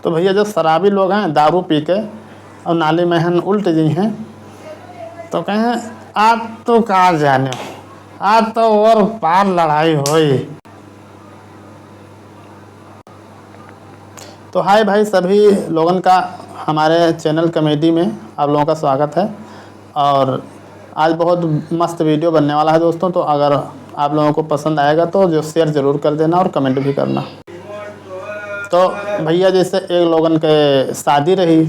तो भैया जो शराबी लोग हैं दारू पी के और नाली में हन उल्ट जी हैं, तो कहें आज तो कहाँ जाने, आज तो और पार लड़ाई हुई। तो हाय भाई सभी लोगों का हमारे चैनल कॉमेडी में आप लोगों का स्वागत है। और आज बहुत मस्त वीडियो बनने वाला है दोस्तों, तो अगर आप लोगों को पसंद आएगा तो जो शेयर ज़रूर कर देना और कमेंट भी करना। तो भैया जैसे एक लोगन के शादी रही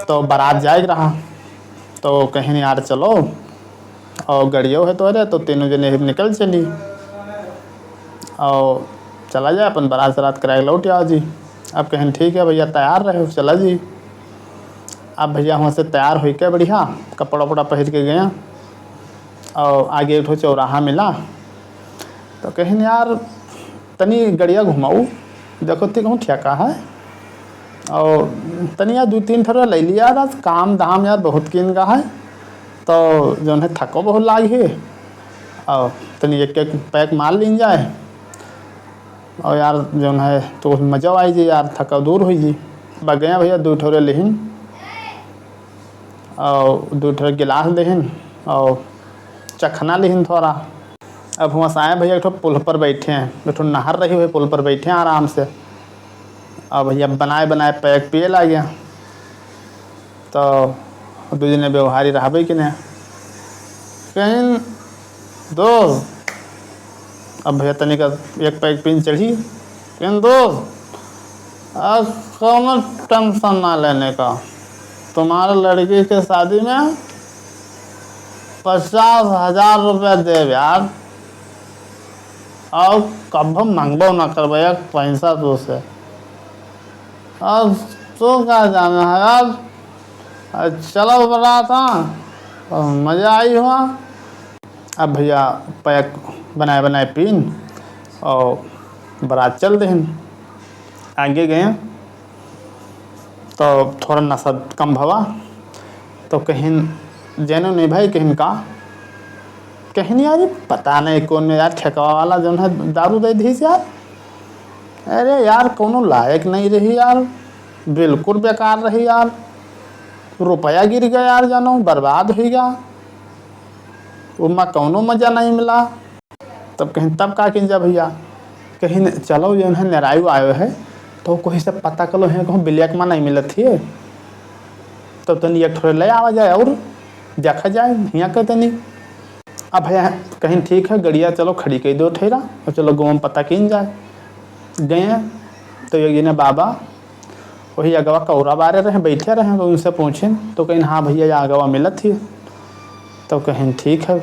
तो बारात जाए रहा, तो कहीं यार चलो और गड़ियों है तो अरे तो तीनों जने निकल चली और चला जाए अपन बारात सरात कराए लौट आओ जी। अब कहें ठीक है भैया तैयार रहे हो चला जी। अब भैया वहाँ से तैयार हो के बढ़िया कपड़ा वपड़ा पहन के गया और आगे एक चौराहा मिला, तो कहें यार तनी गड़िया घुमाऊ देखो ती कहूँ ठेका है और तनी यार 2-3 ठोरा ले लिया यार, काम धाम यार बहुत किन का है, तो जो है थको बहुत लागी है और तनी एक पैक मार लीन जाए और यार जो है तो मज़ा आई जी यार, थका दूर हुई जी। बग गया भैया 2 ठोरे लेहिन और 2 ठोरे गिलास लेहिन और चखना लेहिन थोड़ा। अब वहाँ से आए भैया एक पुल पर बैठे हैं, एक नहर रही हुई पुल पर बैठे हैं आराम से। अब भैया बनाए बनाए पैक पिए ला गया, तो 2 जने व्यवहारी रहा कि नहीं कहीं दो। अब भैया तनिक एक पैक पिन चढ़ी कहीं दो, अब कौन टेंशन ना लेने का, तुम्हारे लड़की के शादी में 50,000 रुपया दे यार, और कब मंगबो ना करबे एक पैसा तो से। अब तो क्या जाना है यार, चलो बारात हाँ मज़ा आई हुआ। अब भैया पैक बनाए बनाए पीन और बारात चल दें। आगे गए तो थोड़ा नशा कम भवा, तो कहीं जेनो नहीं भाई कहीं का कहीं यार पता नहीं कौन में यार ठेका वाला जो है दारू दे दी यार, अरे यार कोनो लायक नहीं रही यार, बिल्कुल बेकार रही यार, रुपया गिर गया यार, जानो बर्बाद हो गया, उनमें कोनो मज़ा नहीं मिला। तब कहीं तब का किंजा भैया कहीं चलो जो है नारायु आयो है तो कोई से पता करो है कहूँ ब्लैक में नहीं मिलत है, तब तो नहीं एक थोड़े ले आवा जाए और देखा जाए यहाँ कहते नहीं। अब भैया कहीं ठीक है गड़िया चलो खड़ी कर दो ठहरा और चलो गाँव में पता किन जाए। गए तो एक ने बाबा वही अगवा कौरा बारे रहे बैठे रहे, तो उनसे पूछें तो कहीं हाँ भैया या अगवा मिलत थी, तो कहीं ठीक है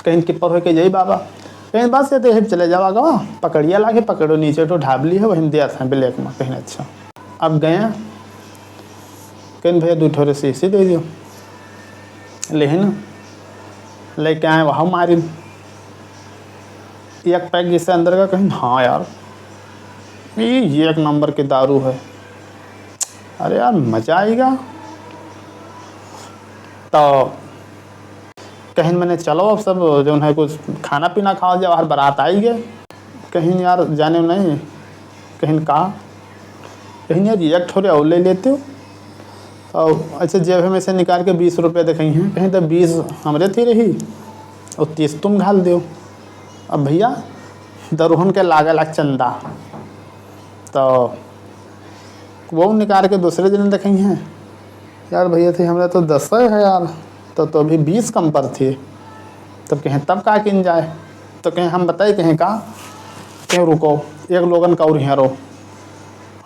कहीं किपर हो के जाई बाबा, कहीं बस ये तो चले जाओ अगवा पकड़िया लाके पकड़ो नीचे तो ढाबली है वही दिया था ब्लैक में कहीं। अच्छा अब गए कहीं भैया 2 ठोरे शीशी दे दियो, लेकिन लेके आए वहाँ मारी एक पैक जिससे अंदर का कहीं हाँ यार ये 1 नंबर की दारू है, अरे यार मज़ा आएगा। तो कहीं मैंने चलो अब सब जो है कुछ खाना पीना खाओ जाओ, बाहर बारात आई गए कहीं यार जाने नहीं कहीं कहा कहीं यार एक ठोरे और ले लेते हो, और अच्छा जेब में से निकाल के 20 रुपये दिखाई हैं, कहीं तो 20 हमरे थी रही और 30 तुम घाल दो। अब भैया दरुहन के लागल चंदा, तो वो निकाल के दूसरे दिन दिखाई हैं यार भैया थी हमारे तो 10 है यार, तो अभी 20 कम पर थी, तब कहें तब का किन जाए, तो कहें हम बताए कहें का कहीं रुको एक लोगन का और यहाँ रो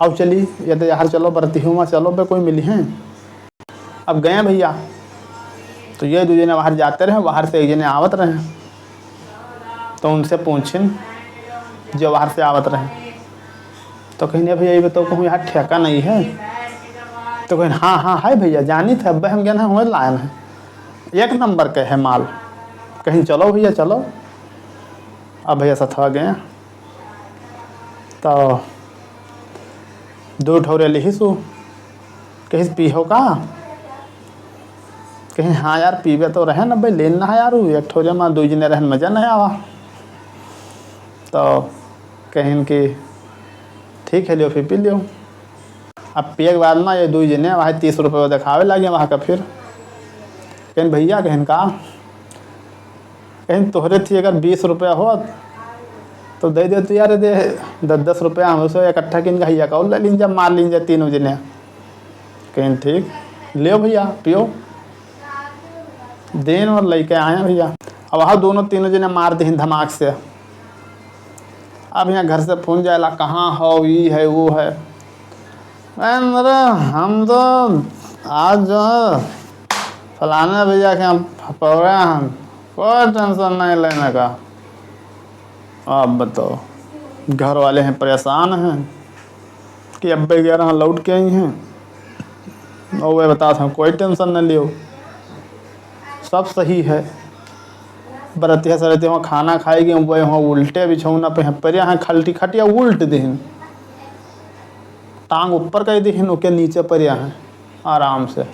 अब चली या तो यार चलो बरती हूँ चलो पे कोई मिली हैं। अब गए भैया तो ये 2 जने बाहर जाते रहे, बाहर से 1 जने आवत रहे, तो उनसे पूछें जो बाहर से आवत रहे, तो कहीं नहीं भैया ये बताओ कहूँ यहाँ ठेका नहीं है, तो कहीं हाँ हाँ है भैया जानी थे अब हम गए हैं वहीं लाए हैं 1 नंबर के है माल, कहीं चलो भैया चलो। अब भैया सथवा गए तो 2 ठोरे लिहिसु कहीं पीहो का, कहीं हाँ यार पीवे तो रहे न भाई लेना है यार 1 ठोरे में 2 जने रहन मज़ा नहीं आवा, तो कहीं कि ठीक है लियो फिर पी लियो। अब पिए के बाद में ये 2 जने वहाँ 30 रुपये दिखावे लगे वहाँ का। फिर कहीं भैया कहीं का कहीं तोहरे थी अगर 20 रुपया हो तो दे दे तो यार, दे 10-10 रुपया हम उसे इकट्ठा किन भैया का ले लीजिए, मार लीजिए 3 जने। कहीं ठीक ले भैया पियो, दिन और लेके आए भैया। अब वहाँ दोनों 3 जने मार दी धमाक से। अब यहाँ घर से फोन जाएला, कहाँ हो, ये है वो है। अरे हम तो आज जो है फलाने भैया के हम पकड़े हैं, कोई टेंशन नहीं लेने का। अब बताओ, घर वाले हैं परेशान हैं कि अब 11 लौट के आई हैं, और वे बता था कोई टेंशन नहीं लियो, सब सही है। बरतिया सरतिया वहाँ खाना खाएगी, वह वहाँ उल्टे बिछौना पे पर यहाँ खलटी खटिया उल्ट दीन, टांग ऊपर कर दीन, उसके नीचे पर यहाँ आराम से।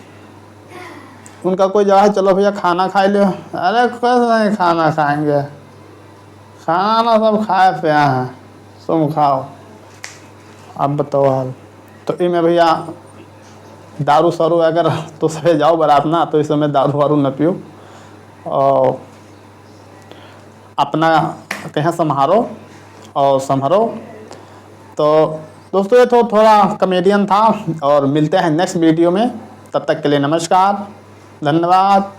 उनका कोई जगह चलो भैया खाना खा लियो, अरे कुछ नहीं खाना खाएंगे, खाना ना सब खाए पे हैं, तुम खाओ। अब बताओ हाल। तो इनमें भैया दारू सारू अगर तो सहे जाओ बारात ना, तो इस समय दारू वारू न पियो और अपना कहीं संभारो और संभरो। तो दोस्तों ये तो थोड़ा कॉमेडियन था, और मिलते हैं नेक्स्ट वीडियो में। तब तक के लिए नमस्कार, धन्यवाद।